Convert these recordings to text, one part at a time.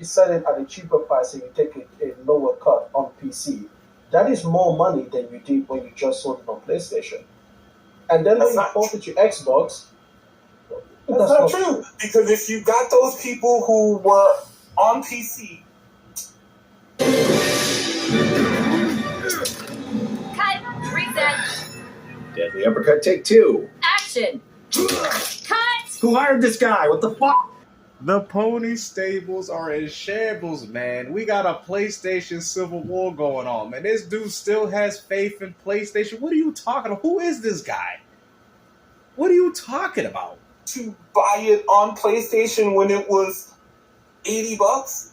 you sell it at a cheaper price and you take a lower cut on PC, that is more money than you did when you just sold it on PlayStation. And then when That's you not port it to Xbox, That's not true. Because if you got those people who were on PC. Cut. Reset. Deadly uppercut, take two. Action. Cut. Who hired this guy? What the fuck? The pony stables are in shambles, man. We got a PlayStation Civil War going on, man. This dude still has faith in PlayStation. What are you talking about? Who is this guy? What are you talking about? To buy it on PlayStation when it was $80.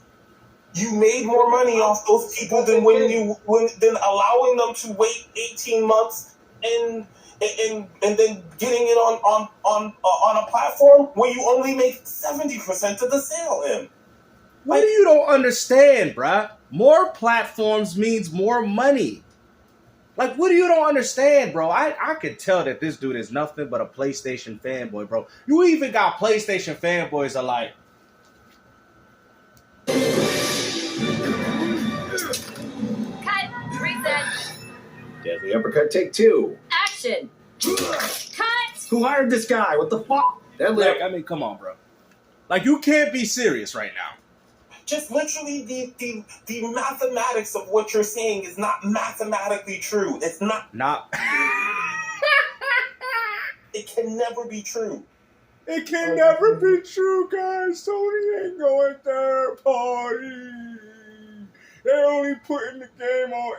You made more money off those people than than allowing them to wait 18 months and then getting it on a platform where you only make 70% of the sale in. What do you don't understand, bruh? More platforms means more money. Like, what do you don't understand, bro? I can tell that this dude is nothing but a PlayStation fanboy, bro. You even got PlayStation fanboys are like, Cut. Reset. Deadly uppercut, take two. Action. Cut. Who hired this guy? What the fuck? Deadly. like, I mean, come on, bro. Like, you can't be serious right now. Just literally the mathematics of what you're saying is not mathematically true. It's not. It can never be true. It can never be true, guys. Sony ain't going third party. They're only putting the game on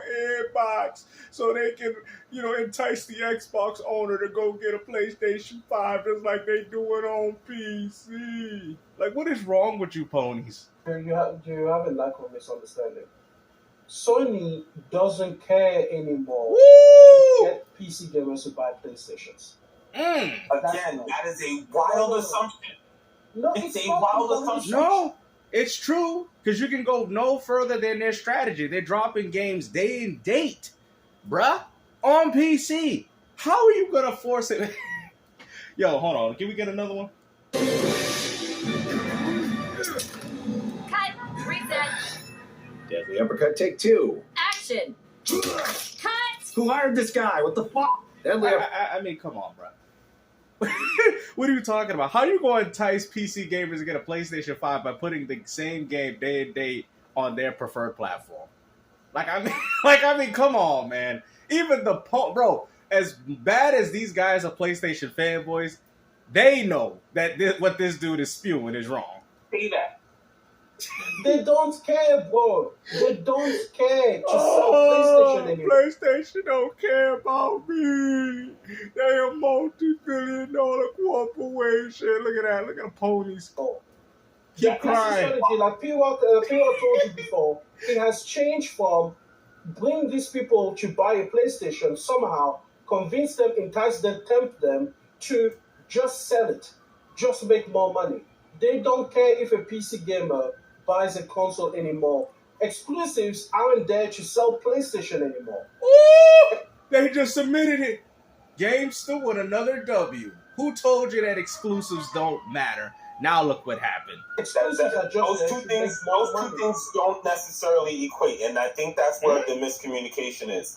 Xbox so they can, entice the Xbox owner to go get a PlayStation 5 just like they do it on PC. Like, what is wrong with you ponies? You have a lack of misunderstanding. Sony doesn't care anymore to get PC gamers to buy PlayStations. Again, that is a wild assumption. No, it's a wild assumption. No, it's true. Because you can go no further than their strategy. They're dropping games day and date, bruh, on PC. How are you going to force it? Yo, hold on. Can we get another one? Cut. Reset. Deadly uppercut, take two. Action. Cut. Who hired this guy? What the fuck? Deadly I mean, come on, bro. What are you talking about? How are you going to entice PC gamers to get a PlayStation 5 by putting the same game day and date on their preferred platform? I mean, come on, man. Even bro, as bad as these guys are PlayStation fanboys, they know that what this dude is spewing is wrong. Say that. They don't care, bro. They don't care to sell PlayStation anymore. PlayStation don't care about me. They a multi-billion-dollar corporation. Look at that. Look at the ponies. Keep crying. Like P-Rock told you before, it has changed from bring these people to buy a PlayStation somehow, convince them, entice them, tempt them to just sell it, just make more money. They don't care if a PC gamer buys a console anymore. Exclusives aren't there to sell PlayStation anymore. Ooh, they just submitted it. GameStop with another W. Who told you that exclusives don't matter? Now look what happened. Those two things don't necessarily equate, and I think that's where the miscommunication is.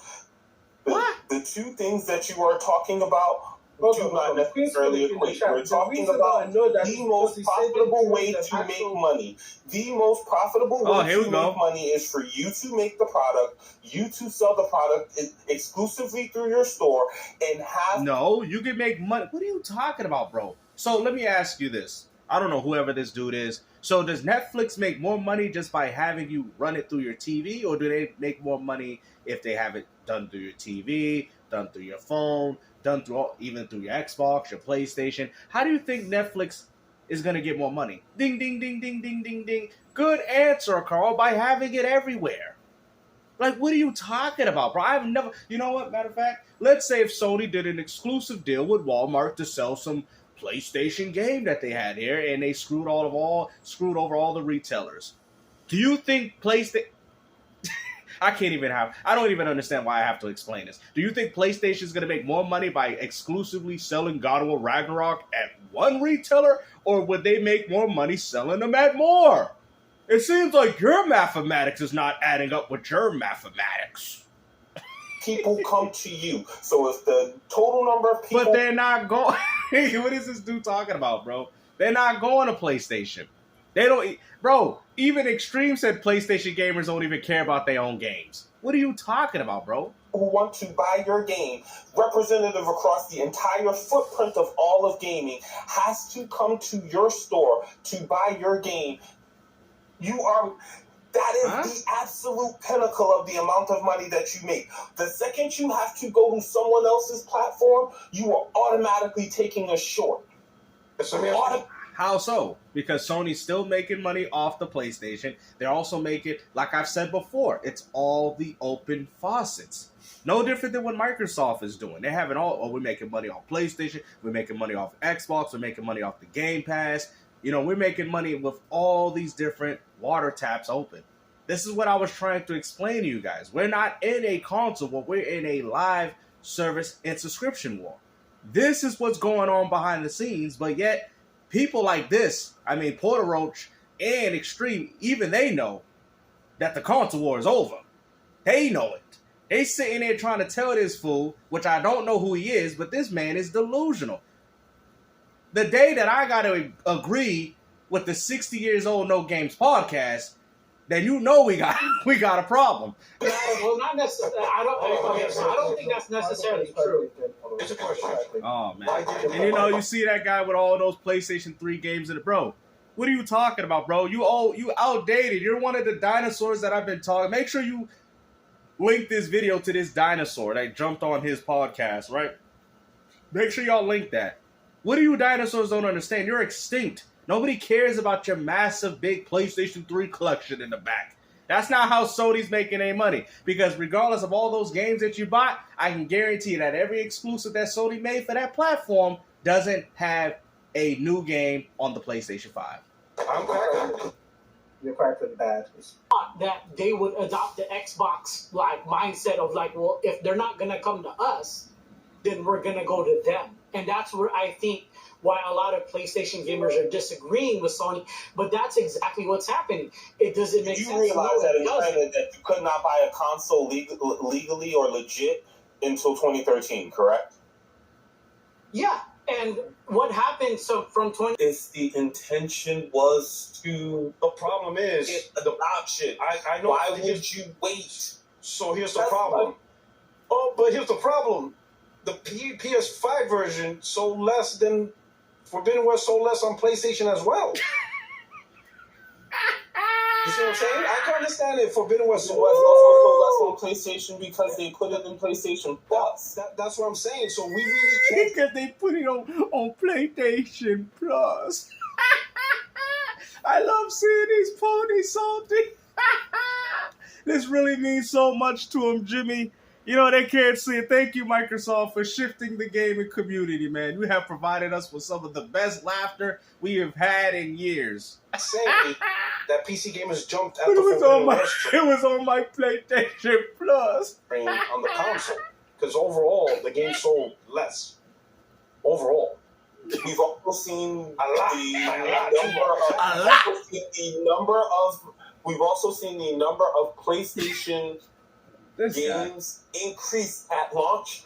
The two things that you are talking about do not necessarily equate. We're talking about the most profitable way to make money. The most profitable way to make money is for you to make the product, you to sell the product exclusively through your store, and have... No, you can make money. What are you talking about, bro? So let me ask you this. I don't know whoever this dude is. So does Netflix make more money just by having you run it through your TV, or do they make more money if they have it done through your TV, done through your phone, done through even through your Xbox, your PlayStation? How do you think Netflix is going to get more money? Ding, ding, ding, ding, ding, ding, ding. Good answer, Carl, by having it everywhere. Like, what are you talking about, bro? I've never... You know what, matter of fact? Let's say if Sony did an exclusive deal with Walmart to sell some PlayStation game that they had here, and they screwed over all the retailers. Do you think PlayStation... I don't even understand why I have to explain this. Do you think PlayStation is going to make more money by exclusively selling God of War Ragnarok at one retailer, or would they make more money selling them at more? It seems like your mathematics is not adding up with your mathematics. People come to you. So if the total number of people... But they're not going... What is this dude talking about, bro? They're not going to PlayStation. They don't... Bro, even Extreme said PlayStation gamers don't even care about their own games. What are you talking about, bro? Who want to buy your game, representative across the entire footprint of all of gaming, has to come to your store to buy your game. That is the absolute pinnacle of the amount of money that you make. The second you have to go to someone else's platform, you are automatically taking a short. How so? Because Sony's still making money off the PlayStation. They're also making, like I've said before, it's all the open faucets. No different than what Microsoft is doing. They're having we're making money off PlayStation, we're making money off Xbox, we're making money off the Game Pass. You know, we're making money with all these different water taps open. This is what I was trying to explain to you guys. We're not in a console war, we're in a live service and subscription war. This is what's going on behind the scenes, but yet people like this, I mean, PuertoRock and Extreme, even they know that the console war is over. They know it. They sitting there trying to tell this fool, which I don't know who he is, but this man is delusional. The day that I got to agree with the 60 years old No Games podcast, then you know we got a problem. Well, not necessarily. I don't think that's necessarily true. It's a question. Oh man! And you know, you see that guy with all those PlayStation 3 games in it, bro. What are you talking about, bro? You outdated. You're one of the dinosaurs that I've been talking. Make sure you link this video to this dinosaur that jumped on his podcast, right? Make sure y'all link that. What do you dinosaurs don't understand? You're extinct. Nobody cares about your massive, big PlayStation 3 collection in the back. That's not how Sony's making their money. Because regardless of all those games that you bought, I can guarantee that every exclusive that Sony made for that platform doesn't have a new game on the PlayStation 5. I'm correct. You're correct with bad. That they would adopt the Xbox mindset of well, if they're not gonna come to us, then we're gonna go to them. And that's where I think why a lot of PlayStation gamers are disagreeing with Sony, but that's exactly what's happening. It doesn't make sense. You realize that in China that you could not buy a console legally or legit until 2013, correct? Yeah, and what happened? So from 20, if the intention was to, the problem is the option. I know. Why would you wait? So here's the problem. But here's the problem. The PS5 version sold less than Forbidden West sold less on PlayStation as well. You see what I'm saying? I can understand if Forbidden West sold less on PlayStation because they put it in PlayStation Plus. That's what I'm saying. So we really can't. Because they put it on PlayStation Plus. I love seeing these ponies salty. This really means so much to them, Jimmy. You know, they can't see it. Thank you, Microsoft, for shifting the gaming community, man. You have provided us with some of the best laughter we have had in years. Saying that PC gamers jumped at It the was on my PlayStation Plus. On the console. Because overall, the game sold less. Overall. We've also seen We've also seen the number of PlayStation games increase at launch,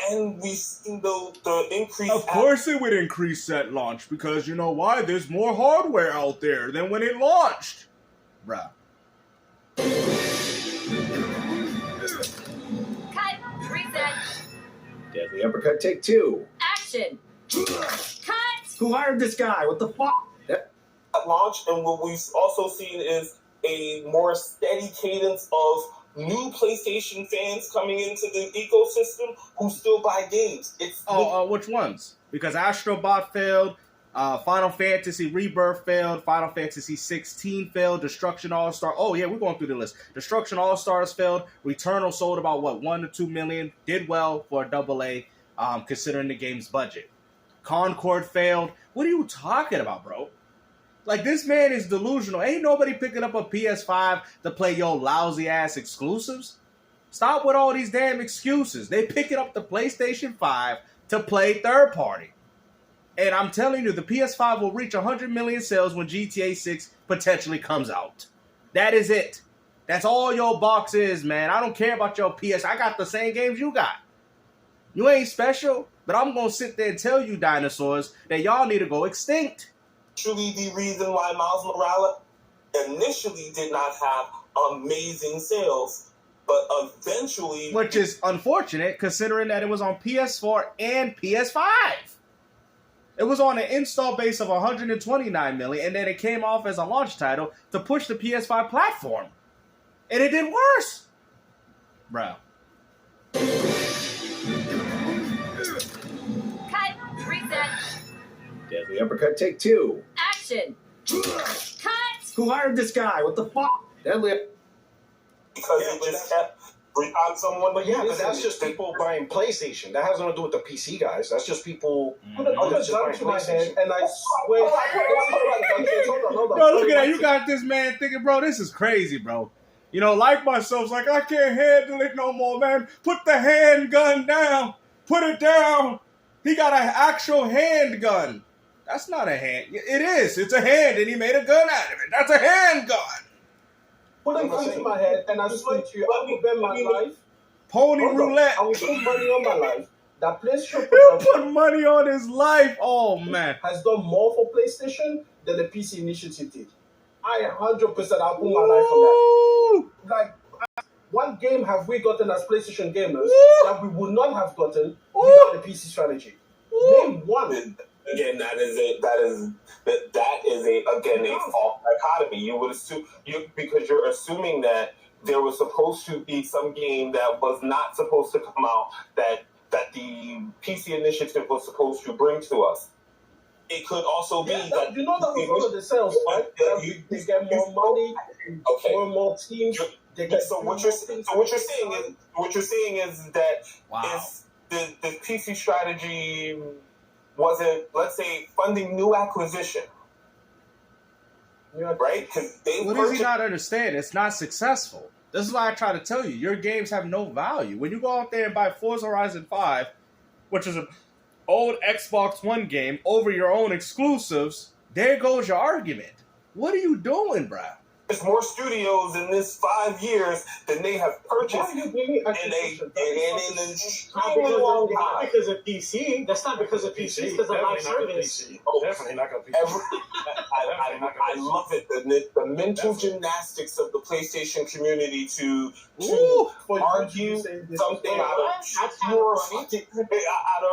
and we've seen the increase. Of course, it would increase at launch because you know why? There's more hardware out there than when it launched, bruh. Cut. Reset. Deadly uppercut, take two. Action. Cut. Who hired this guy? What the fuck? At launch, and what we've also seen is a more steady cadence of new PlayStation fans coming into the ecosystem who still buy games. Which ones? Because Astrobot failed, Final Fantasy Rebirth failed, Final Fantasy 16 failed, Destruction All-Star. Oh yeah, we're going through the list. Destruction All-Stars failed. Returnal sold about 1 to 2 million. Did well for a AA, considering the game's budget. Concord failed. What are you talking about, bro? Like, this man is delusional. Ain't nobody picking up a PS5 to play your lousy-ass exclusives. Stop with all these damn excuses. They picking up the PlayStation 5 to play third-party. And I'm telling you, the PS5 will reach 100 million sales when GTA 6 potentially comes out. That is it. That's all your box is, man. I don't care about your PS. I got the same games you got. You ain't special, but I'm going to sit there and tell you, dinosaurs, that y'all need to go extinct. Actually, the reason why Miles Morales initially did not have amazing sales, but eventually... Which is unfortunate, considering that it was on PS4 and PS5. It was on an install base of 129 million, and then it came off as a launch title to push the PS5 platform. And it did worse. Bro. Cut. Reset. Deadly uppercut, take 2. Action. Cut. Who hired this guy? What the fuck? Deadly. Because it just kept on someone. But yeah, but that's just people buying PlayStation. That has nothing to do with the PC guys. That's just people. Put a gun to my head, and I swear. Hold on. Bro, look at that. You got this man thinking, bro, this is crazy, bro. You know, like myself, like, I can't handle it no more, man. Put the handgun down. Put it down. He got an actual handgun. That's not a hand. It is. It's a hand, and he made a gun out of it. That's a handgun. Put a gun to my head, and I swear to you, I will bet my life. Pony roulette. I will put money on my life. That PlayStation He'll put money on his life. Oh, man. has done more for PlayStation than the PC initiative did. I 100% I'll put my life on that. Like, what game have we gotten as PlayStation gamers that we would not have gotten without the PC strategy? Name one. Again, that is a false dichotomy. You would assume because you're assuming that there was supposed to be some game that was not supposed to come out that the PC initiative was supposed to bring to us. It could also be that you know that was one of the sales, right? They get more money, more teams. So what you're saying is that if the PC strategy wasn't, let's say, funding new acquisition, right? Because what does he not understand? It's not successful. This is why I try to tell you, your games have no value. When you go out there and buy Forza Horizon 5, which is an old Xbox One game, over your own exclusives, there goes your argument. What are you doing, bruh? There's more studios in this 5 years than they have purchased Why are you bringing in an extremely long Not time. because of PC. That's not because of PC. It's because of live service. Definitely not going to be. I love it. The mental gymnastics of the PlayStation community to argue something out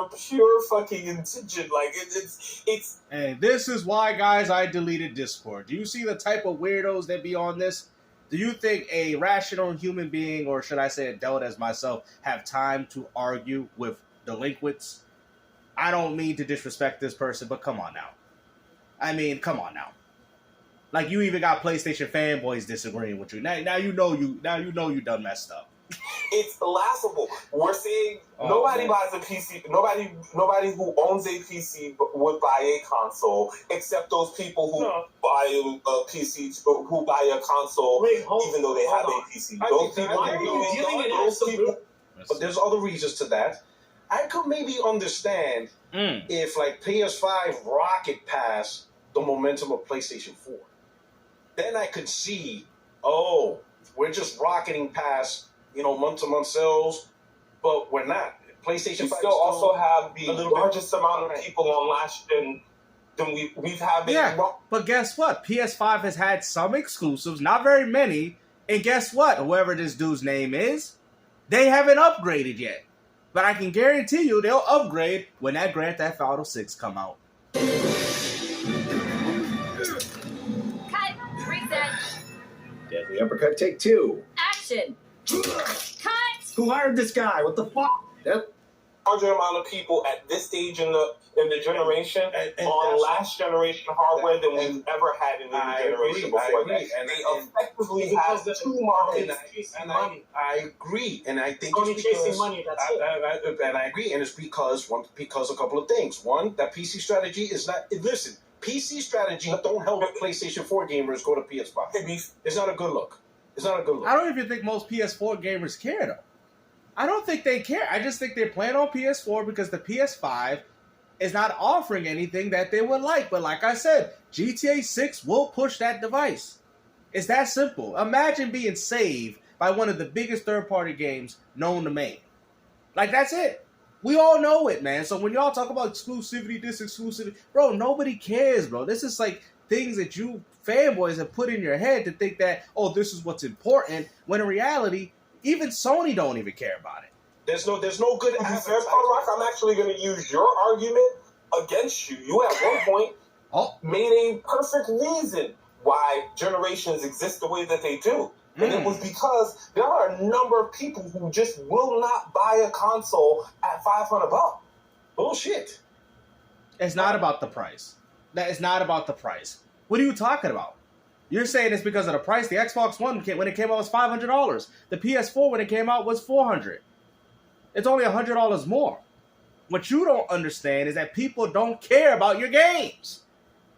of pure fucking intention. Like it's. And this is why, guys, I deleted Discord. Do you see the type of weirdos that be on this? Do you think a rational human being, or should I say adult as myself, have time to argue with delinquents? I don't mean to disrespect this person, but come on now. I mean, come on now. Like, you even got PlayStation fanboys disagreeing with you. Now you know you done messed up. It's laughable. We're seeing nobody buys a PC. Nobody who owns a PC would buy a console, except those people who buy a PC, who buy a console, even though they have a PC. But there's other reasons to that. I could maybe understand if, like, PS5 rocket past the momentum of PlayStation 4. Then I could see, we're just rocketing past, month-to-month sales, but we're not. PlayStation 5 still also have the largest amount of people on last gen than we've had. But guess what? PS5 has had some exclusives, not very many, and guess what? Whoever this dude's name is, they haven't upgraded yet. But I can guarantee you they'll upgrade when that Grand Theft Auto 6 come out. Cut. Reset. Deadly uppercut, take 2. Action. Cut. Who hired this guy? What the fuck? Larger amount of people at this stage in the generation on last generation hardware than we've ever had in any generation before. They effectively have two markets. I agree, and I think Only it's because chasing money. That's it. and I agree, and it's because a couple of things. One, that PC strategy is not. Listen, PC strategy don't help PlayStation 4 gamers go to PS5. It's not a good look. It's not a good look. I don't even think most PS4 gamers care, though. I don't think they care. I just think they're playing on PS4 because the PS5 is not offering anything that they would like. But like I said, GTA 6 will push that device. It's that simple. Imagine being saved by one of the biggest third-party games known to man. Like, that's it. We all know it, man. So when y'all talk about exclusivity, bro, nobody cares, bro. This is like things that you fanboys have put in your head to think that, oh, this is what's important, when in reality, even Sony don't even care about it. There's no good answer. I'm actually going to use your argument against you. You at one point made a perfect reason why generations exist the way that they do. And it was because there are a number of people who just will not buy a console at $500. Bullshit. It's not about the price. That is not about the price. What are you talking about? You're saying it's because of the price. The Xbox One, when it came out, was $500. The PS4, when it came out, was $400. It's only $100 more. What you don't understand is that people don't care about your games.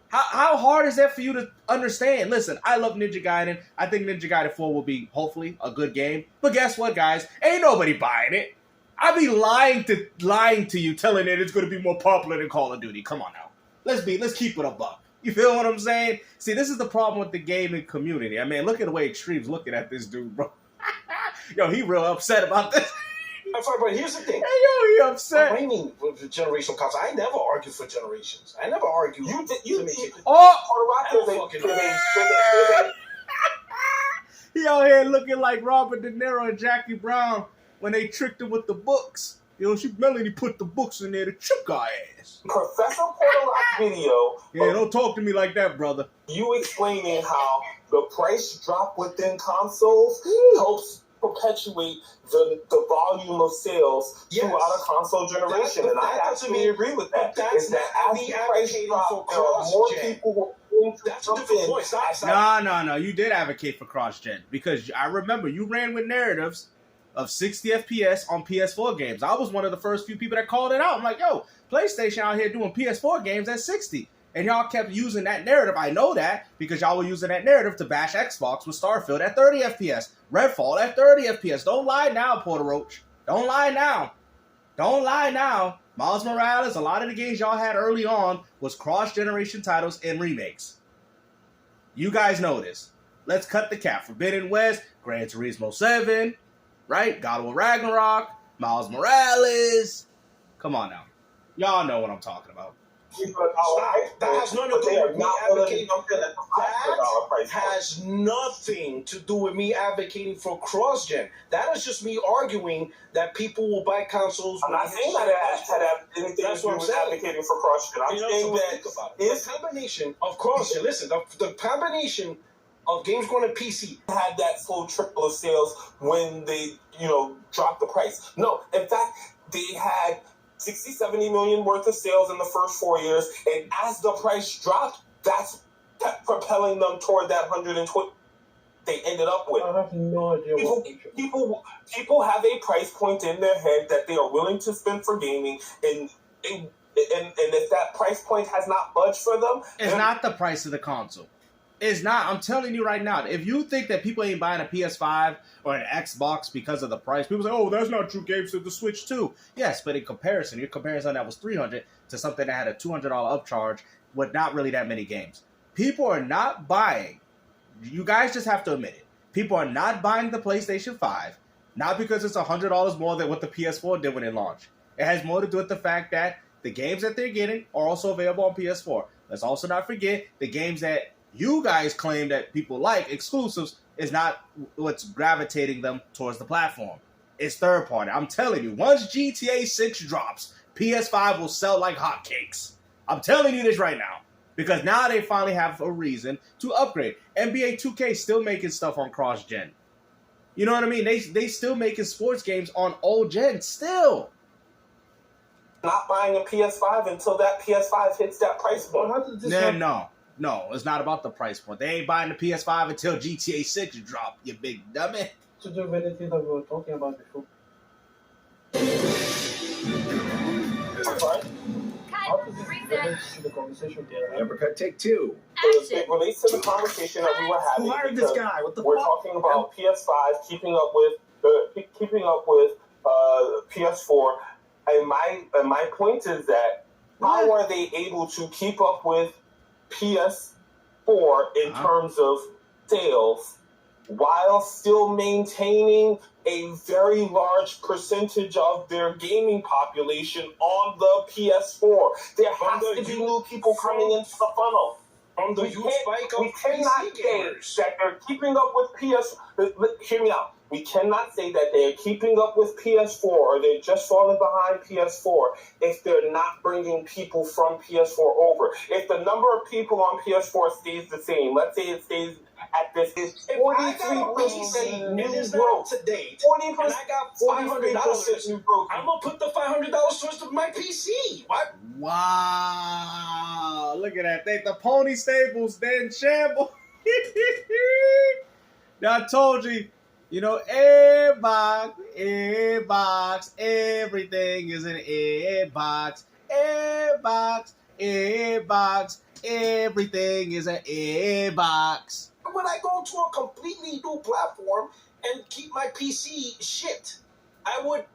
How hard is that for you to understand? Listen, I love Ninja Gaiden. I think Ninja Gaiden 4 will be, hopefully, a good game. But guess what, guys? Ain't nobody buying it. I'd be lying to you, telling it it's going to be more popular than Call of Duty. Come on now. Let's keep it a buck. You feel what I'm saying? See, this is the problem with the gaming community. I mean, look at the way Extreme's looking at this dude, bro. Yo, he real upset about this. I'm sorry, but here's the thing. Hey, yo, he upset. What do you mean with generational console? I never argue for generations. I never argue. He out here looking like Robert De Niro and Jackie Brown when they tricked him with the books. You know, Melanie put the books in there to trick our ass. Professor PuertoRock video. Yeah, don't talk to me like that, brother. You explaining how the price drop within consoles helps perpetuate the volume of sales throughout a console generation, and I actually agree with that. Is that as the price drop, there are more people who that's a different point. No. You did advocate for cross-gen because I remember you ran with narratives of 60 FPS on PS4 games. I was one of the first few people that called it out. I'm like, yo, PlayStation out here doing PS4 games at 60. And y'all kept using that narrative. I know that because y'all were using that narrative to bash Xbox with Starfield at 30 FPS. Redfall at 30 FPS. Don't lie now, PuertoRock. Don't lie now. Don't lie now. Miles Morales, a lot of the games y'all had early on was cross-generation titles and remakes. You guys know this. Let's cut the cap. Forbidden West, Gran Turismo 7, right? God of War Ragnarok, Miles Morales. Come on now. Y'all know what I'm talking about. That has nothing to do with me advocating. That has nothing to do with me advocating for cross-gen. That is just me arguing that people will buy consoles. I'm not saying that it had anything to do with advocating for cross-gen. I'm saying that the combination of cross-gen. Listen, the combination of games going to PC had that full triple of sales when they, dropped the price. No, in fact, they had 60, 70 million worth of sales in the first 4 years, and as the price dropped, that's kept propelling them toward that 120 they ended up with. I have no idea people have a price point in their head that they are willing to spend for gaming, and if that price point has not budged for them, it's not the price of the console. It's not. I'm telling you right now. If you think that people ain't buying a PS5 or an Xbox because of the price, people say, "Oh, that's not true. Games to the Switch too." Yes, but in comparison, you're comparing something that was $300 to something that had a $200 upcharge with not really that many games. People are not buying. You guys just have to admit it. People are not buying the PlayStation 5, not because it's $100 more than what the PS4 did when it launched. It has more to do with the fact that the games that they're getting are also available on PS4. Let's also not forget the games that you guys claim that people like, exclusives, is not what's gravitating them towards the platform. It's third party. I'm telling you, once GTA 6 drops, PS5 will sell like hotcakes. I'm telling you this right now. Because now they finally have a reason to upgrade. NBA 2K still making stuff on cross-gen. You know what I mean? They still making sports games on old gen still. Not buying a PS5 until that PS5 hits that price point. No, it's not about the price point. They ain't buying the PS5 until GTA 6 drop, you big dummy. To do with anything that we were talking about before. The conversation Uppercut, take two. It relates to the conversation that we were having. Who hired this guy? What the we're fuck? talking about PS5 keeping up with PS4, and my point is that how are they able to keep up with PS4 in terms of sales while still maintaining a very large percentage of their gaming population on the PS4? There has to be new people coming into the funnel. From the huge spike of we cannot PC say gamers. that they're keeping up with Hear me out. We cannot say that they're keeping up with PS4 or they're just falling behind PS4 if they're not bringing people from PS4 over. If the number of people on PS4 stays the same, let's say it stays at this, is 43% new growth. To date, 40%, and I got $500 new growth. I'm gonna put the $500 towards my PC. What? Wow. Look at that. The pony stables, they're in shambles. Now, I told you, Airbox, everything is an Airbox, everything is an Airbox. When I go to a completely new platform and keep my PC shit, I would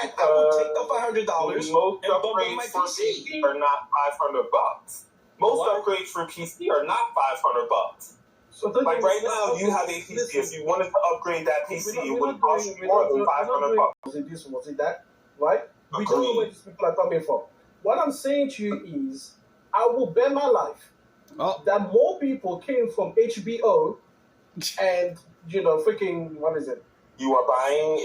take the $500 Most and bump upgrades my for PC. PC are not $500. Most upgrades for PC are not $500. So like right now, you have a PC. If you wanted to upgrade that PC, it would cost you more than $500. Was it this? Was it that? Right? We don't know where these people are coming from. What I'm saying to you is, I will bet my life that more people came from HBO and freaking what is it? You're buying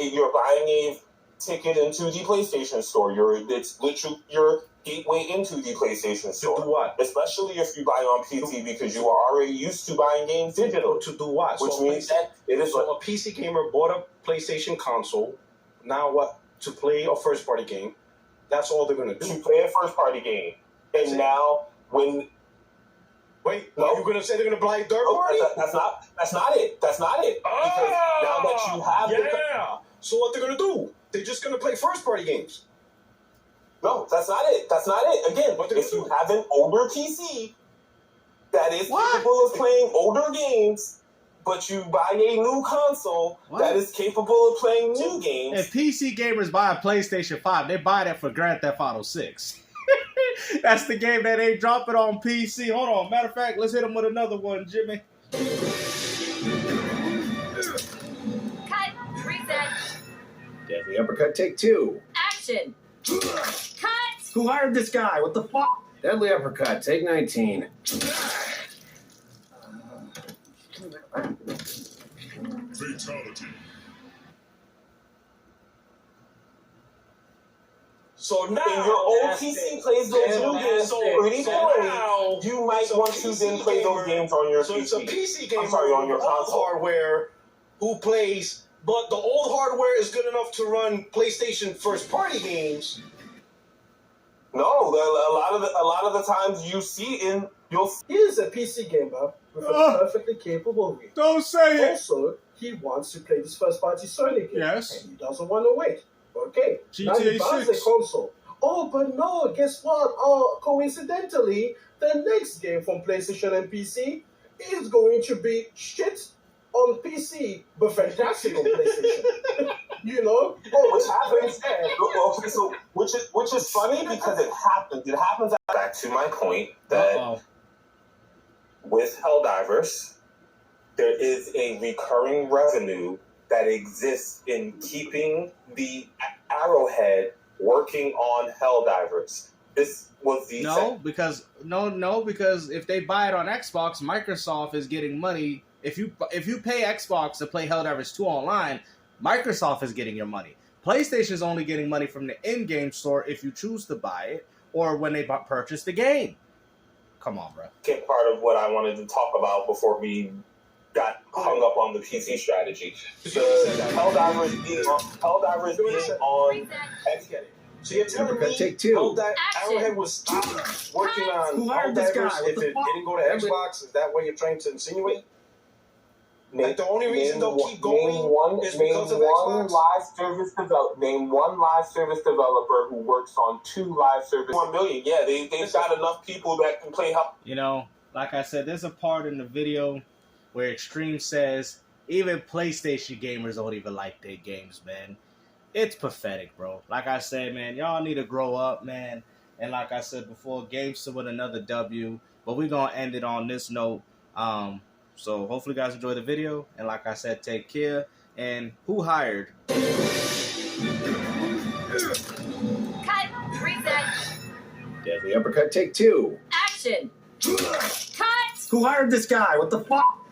a ticket into the PlayStation store. It's literally your gateway into the PlayStation store. To do what? Especially if you buy on PC because you are already used to buying games digital. To do what? Which means that it is a PC gamer bought a PlayStation console. Now what? To play a first party game. That's all they're gonna do. To play a first party game. And now when Wait, are you gonna say they're gonna buy a third party? That's not it. That's not it. Because now that you have so what they're gonna do? They're just gonna play first party games. No, that's not it. That's not it. Again, if you have an older PC that is capable of playing older games, but you buy a new console that is capable of playing new games. If PC gamers buy a PlayStation 5, they buy that for Grand Theft Auto 6. That's the game that ain't dropping on PC. Hold on. Matter of fact, let's hit them with another one, Jimmy. Cut. Reset. Deadly uppercut, take two. Action. Cut. Who hired this guy? What the fuck? Deadly uppercut, take 19. Fatality. So now, if your old PC plays those new games pretty poorly, you might want to then play those games on your PC. So it's a PC gamer on your with old console. hardware who plays, but the old hardware is good enough to run PlayStation first party games. No, a lot of the times you'll Here's a PC gamer with a perfectly capable game. Don't say it. Also, he wants to play this first party Sony game. Yes. And he doesn't want to wait. Okay. Now he GTA buys 6. the console. Oh, but no, guess what? Oh, coincidentally, the next game from PlayStation and PC is going to be shit on PC, but fantastic on PlayStation. Which happens. Okay, so which is funny because it happens. It happens. Back to my point that with Helldivers, there is a recurring revenue that exists in keeping the Arrowhead working on Helldivers. This was the because if they buy it on Xbox, Microsoft is getting money. If you pay Xbox to play Helldivers 2 online, Microsoft is getting your money. PlayStation is only getting money from the in-game store if you choose to buy it or when they purchase the game. Come on, bro. Part of what I wanted to talk about before we got hung up on the PC strategy. Helldivers being on Xbox. So you're telling me take two. that Arrowhead was working on Who hired this guy? Helldivers What if the it fuck? didn't go to Xbox? Is that what you're trying to insinuate? Like the only reason they'll keep going is because of Xbox? Name one live service developer who works on 2 live service. 1 million. Yeah, they've got enough people that can play. Like I said, there's a part in the video where Extreme says even PlayStation gamers don't even like their games, man. It's pathetic, bro. Like I said, man, y'all need to grow up, man. And like I said before, Gamester with another W. But we're going to end it on this note. So hopefully you guys enjoy the video. And like I said, take care. And who hired? Cut. Reset. Deadly uppercut, take 2. Action. Cut. Who hired this guy? What the fuck?